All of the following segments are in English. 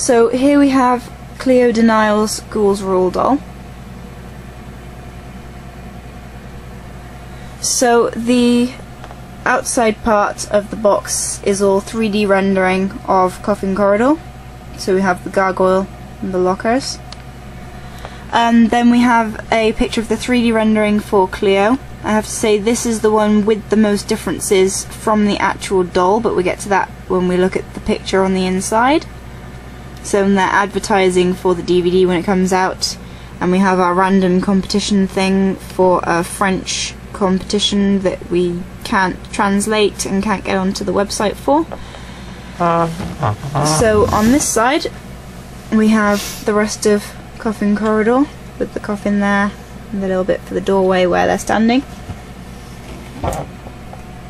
So here we have Cleo de Nile's Ghouls Rule doll. So the outside part of the box is all 3D rendering of Coffin Corridor. So we have the gargoyle and the lockers. Then we have a picture of the 3D rendering for Cleo. I have to say this is the one with the most differences from the actual doll, but we get to that when we look at the picture on the inside. So they're advertising for the DVD when it comes out, and we have our random competition thing for a French competition that we can't translate and can't get onto the website for. So on this side we have the rest of Coffin Corridor with the coffin there and the little bit for the doorway where they're standing.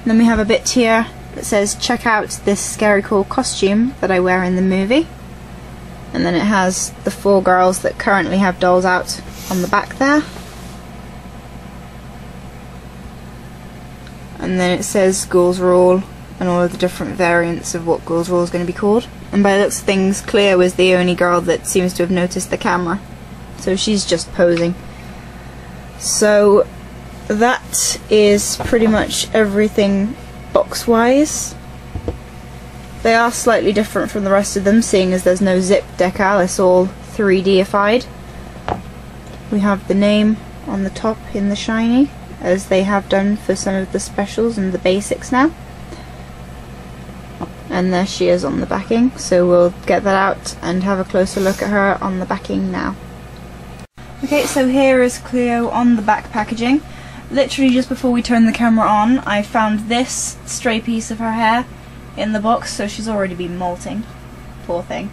Then we have a bit here that says check out this scary cool costume that I wear in the movie, and then it has the 4 girls that currently have dolls out on the back there. And then it says Ghouls Rule and all of the different variants of what Ghouls Rule is going to be called. And by the looks of things, Cleo is the only girl that seems to have noticed the camera, so she's just posing. So that is pretty much everything box-wise. They are slightly different from the rest of them, seeing as there's no zip decal, it's all 3D-ified. We have the name on the top in the shiny, as they have done for some of the specials and the basics now. And there she is on the backing, so we'll get that out and have a closer look at her on the backing now. Okay, so here is Cleo on the back packaging. Literally just before we turned the camera on, I found this stray piece of her hair in the box, so she's already been molting. Poor thing.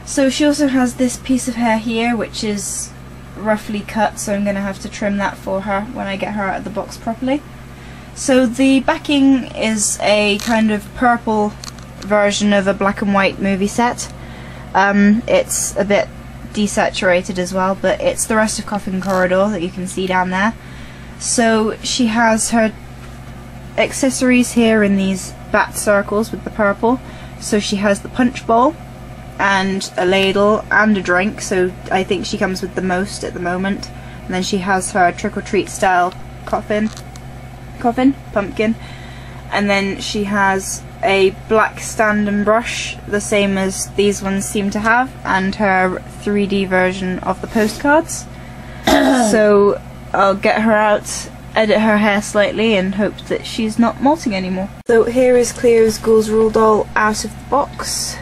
So she also has this piece of hair here, which is roughly cut, so I'm going to have to trim that for her when I get her out of the box properly. So the backing is a kind of purple version of a black and white movie set. It's a bit desaturated as well, but it's the rest of Coffin Corridor that you can see down there. So she has her accessories here in these bat circles with the purple. So she has the punch bowl and a ladle and a drink, so I think she comes with the most at the moment. And then she has her trick-or-treat style pumpkin, and then she has a black stand and brush, the same as these ones seem to have, and her 3D version of the postcards. So I'll get her out, edit her hair slightly, and hope that she's not molting anymore. So here is Cleo's Ghouls Rule doll out of the box.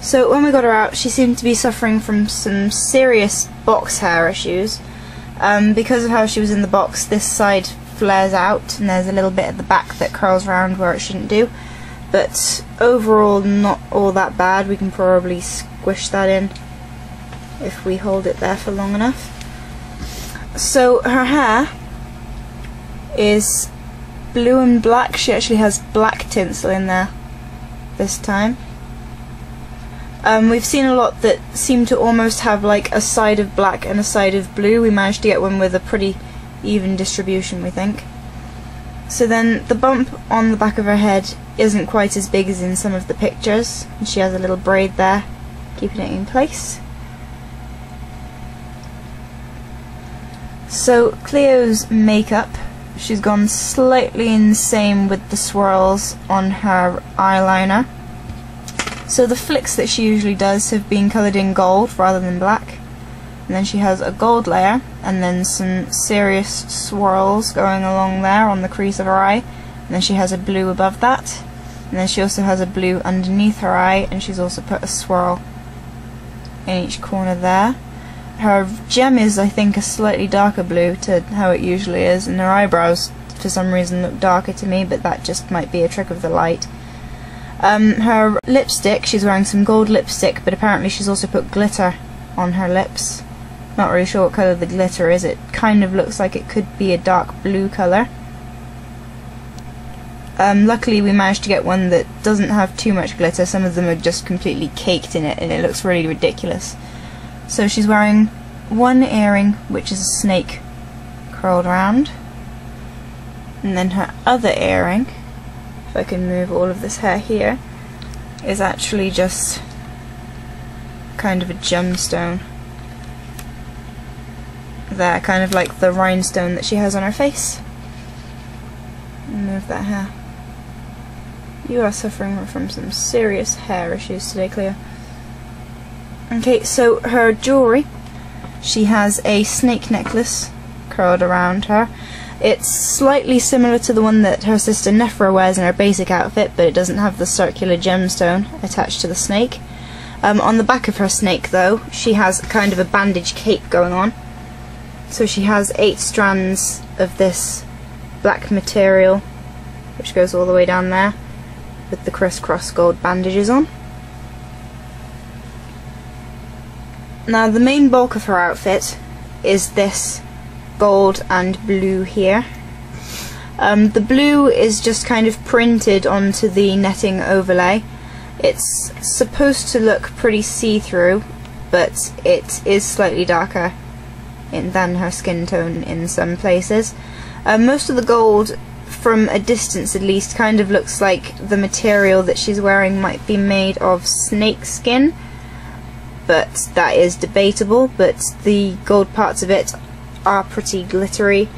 So when we got her out, she seemed to be suffering from some serious box hair issues. Because of how she was in the box, this side flares out and there's a little bit at the back that curls around where it shouldn't do. But overall not all that bad. We can probably squish that in if we hold it there for long enough. So her hair is blue and black. She actually has black tinsel in there this time. We've seen a lot that seem to almost have like a side of black and a side of blue. We managed to get one with a pretty even distribution, we think. So then the bump on the back of her head isn't quite as big as in some of the pictures, and she has a little braid there keeping it in place. So Cleo's makeup, she's gone slightly insane with the swirls on her eyeliner. So the flicks that she usually does have been coloured in gold rather than black. And then she has a gold layer, and then some serious swirls going along there on the crease of her eye. And then she has a blue above that. And then she also has a blue underneath her eye, and she's also put a swirl in each corner there. Her gem is, I think, a slightly darker blue to how it usually is, and her eyebrows for some reason look darker to me, but that just might be a trick of the light. Her lipstick, she's wearing some gold lipstick, but apparently she's also put glitter on her lips. Not really sure what colour the glitter is. It kind of looks like it could be a dark blue colour. Luckily we managed to get one that doesn't have too much glitter. Some of them are just completely caked in it and it looks really ridiculous. So she's wearing one earring, which is a snake curled around, and then her other earring, if I can move all of this hair here, is actually just kind of a gemstone. There, kind of like the rhinestone that she has on her face. Move that hair. You are suffering from some serious hair issues today, Cleo. Okay, so her jewellery, she has a snake necklace curled around her. It's slightly similar to the one that her sister Nephra wears in her basic outfit, but it doesn't have the circular gemstone attached to the snake. On the back of her snake, though, she has kind of a bandage cape going on. So she has 8 strands of this black material, which goes all the way down there, with the crisscross gold bandages on. Now the main bulk of her outfit is this gold and blue here. The blue is just kind of printed onto the netting overlay. It's supposed to look pretty see-through, but it is slightly darker than her skin tone in some places. Most of the gold, from a distance at least, kind of looks like the material that she's wearing might be made of snake skin, but that is debatable. But the gold parts of it are pretty glittery.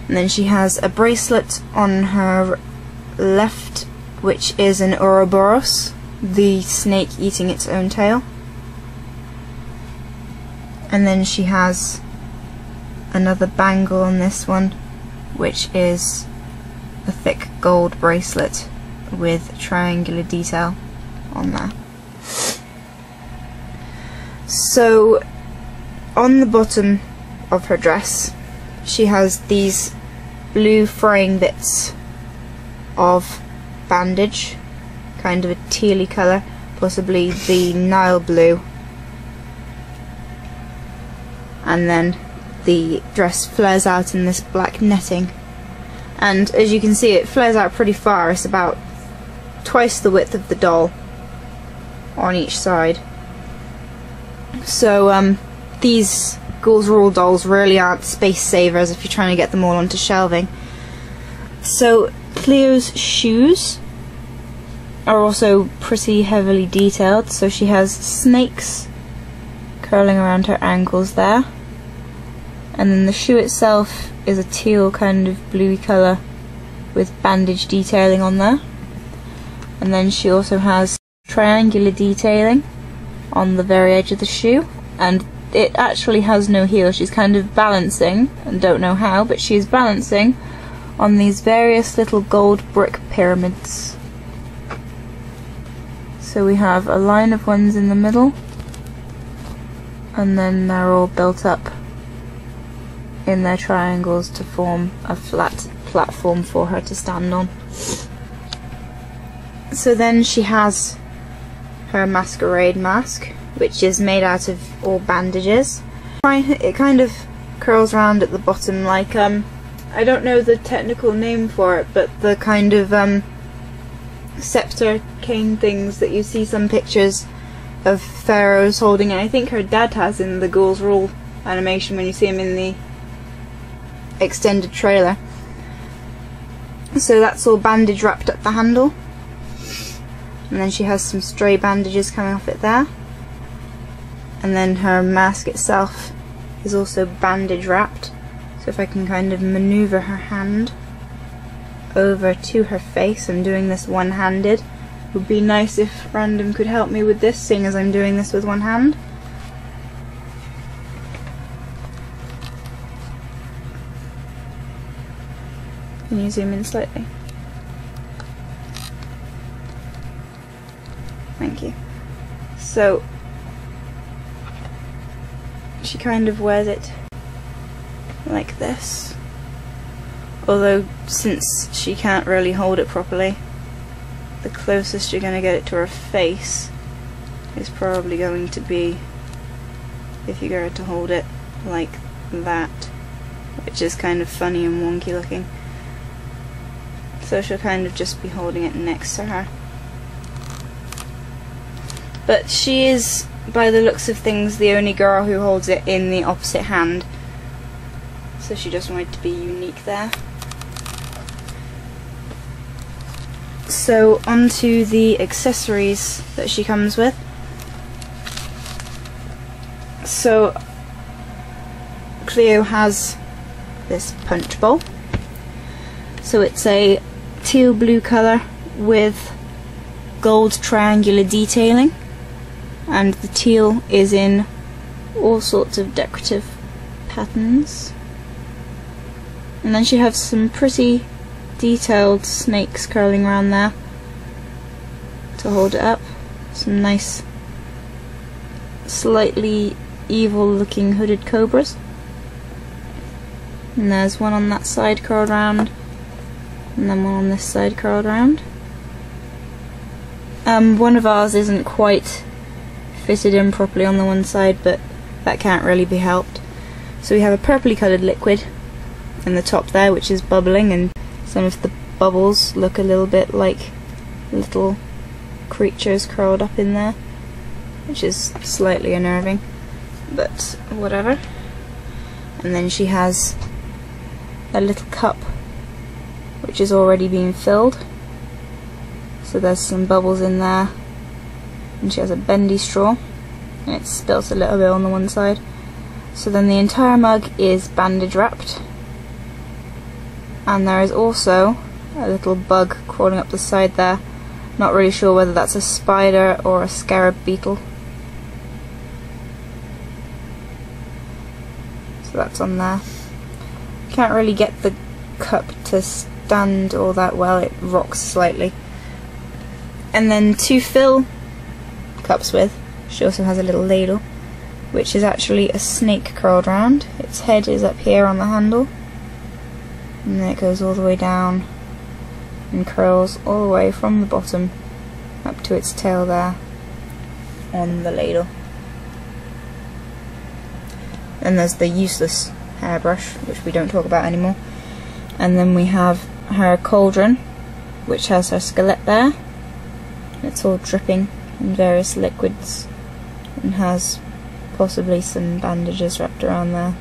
And then she has a bracelet on her left, which is an Ouroboros, the snake eating its own tail. And then she has another bangle on this one, which is a thick gold bracelet with triangular detail on there. So on the bottom of her dress she has these blue fraying bits of bandage, kind of a tealy colour, possibly the Nile blue, and then the dress flares out in this black netting, and as you can see it flares out pretty far. It's about twice the width of the doll on each side. So these Ghouls Rule dolls really aren't space savers if you're trying to get them all onto shelving. So Cleo's shoes are also pretty heavily detailed, so she has snakes curling around her ankles there, and then the shoe itself is a teal kind of bluey colour with bandage detailing on there, and then she also has triangular detailing on the very edge of the shoe, and it actually has no heel. She's kind of balancing, and don't know how, but she's balancing on these various little gold brick pyramids. So we have a line of ones in the middle, and then they're all built up in their triangles to form a flat platform for her to stand on. So then she has her masquerade mask, which is made out of all bandages. It kind of curls around at the bottom like, I don't know the technical name for it, but the kind of scepter cane things that you see some pictures of pharaohs holding, and I think her dad has in the Ghouls Rule animation when you see him in the extended trailer. So that's all bandage wrapped up the handle, and then she has some stray bandages coming off it there, and then her mask itself is also bandage wrapped. So if I can kind of maneuver her hand over to her face, I'm doing this one-handed. It would be nice if Random could help me with this, seeing as I'm doing this with one hand. Can you zoom in slightly? Thank you. So she kind of wears it like this, although since she can't really hold it properly, the closest you're going to get it to her face is probably going to be if you get her to hold it like that, which is kind of funny and wonky looking. So she'll kind of just be holding it next to her. But she is, by the looks of things, the only girl who holds it in the opposite hand. So she just wanted to be unique there. So onto the accessories that she comes with. So Cleo has this punch bowl. So it's a teal blue colour with gold triangular detailing, and the teal is in all sorts of decorative patterns. And then she has some pretty detailed snakes curling around there to hold it up. Some nice, slightly evil looking hooded cobras. And there's one on that side curled round, and then one on this side curled round. One of ours isn't quite fitted in properly on the one side, but that can't really be helped. So we have a purpley coloured liquid in the top there, which is bubbling, and some of the bubbles look a little bit like little creatures curled up in there, which is slightly unnerving, but whatever. And then she has a little cup which is already being filled, so there's some bubbles in there, and she has a bendy straw, and it's spilt a little bit on the one side. So then the entire mug is bandage wrapped, and there is also a little bug crawling up the side there. Not really sure whether that's a spider or a scarab beetle. So that's on there. Can't really get the cup to stand all that well, it rocks slightly. And then to fill cups with, she also has a little ladle, which is actually a snake curled round. Its head is up here on the handle, and then it goes all the way down and curls all the way from the bottom up to its tail there on the ladle. And there's the useless hairbrush, which we don't talk about anymore. And then we have her cauldron, which has her skeleton there. It's all dripping in various liquids and has possibly some bandages wrapped around there.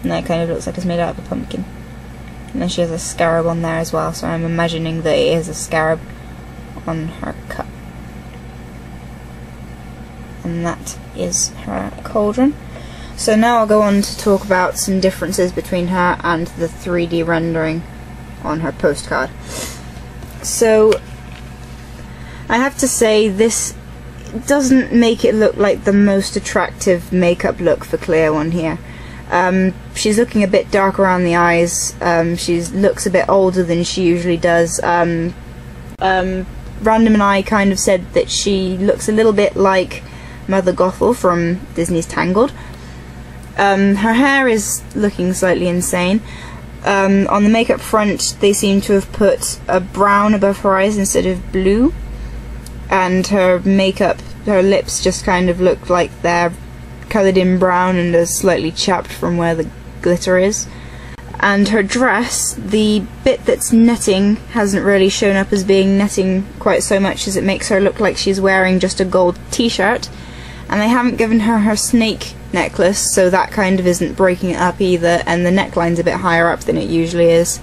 And that kind of looks like it's made out of a pumpkin. And then she has a scarab on there as well, so I'm imagining that it is a scarab on her cup. And that is her cauldron. So now I'll go on to talk about some differences between her and the 3D rendering on her postcard. So I have to say, this doesn't make it look like the most attractive makeup look for Cleo on here. She's looking a bit dark around the eyes. She looks a bit older than she usually does. Random and I kind of said that she looks a little bit like Mother Gothel from Disney's Tangled. Her hair is looking slightly insane. On the makeup front, they seem to have put a brown above her eyes instead of blue, and her makeup, her lips just kind of look like they're coloured in brown and are slightly chapped from where the glitter is. And her dress, the bit that's netting hasn't really shown up as being netting quite so much, as it makes her look like she's wearing just a gold t-shirt. And they haven't given her her snake necklace, so that kind of isn't breaking it up either, and the neckline's a bit higher up than it usually is.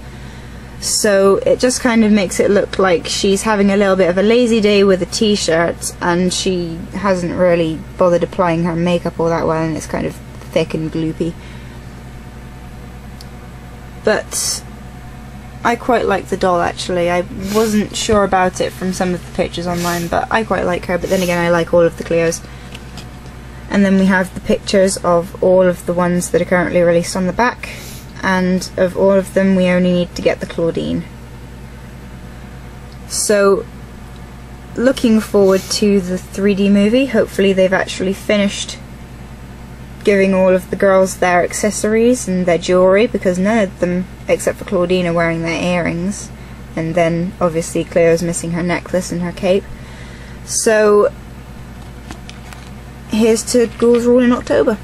So it just kind of makes it look like she's having a little bit of a lazy day with a t-shirt, and she hasn't really bothered applying her makeup all that well, and it's kind of thick and gloopy. But I quite like the doll, actually. I wasn't sure about it from some of the pictures online, but I quite like her, but then again I like all of the Cleos. And then we have the pictures of all of the ones that are currently released on the back, and of all of them we only need to get the Claudine. So looking forward to the 3D movie. Hopefully they've actually finished giving all of the girls their accessories and their jewellery, because none of them except for Claudine are wearing their earrings, and then obviously Cleo's missing her necklace and her cape. So here's to Ghouls Rule in October.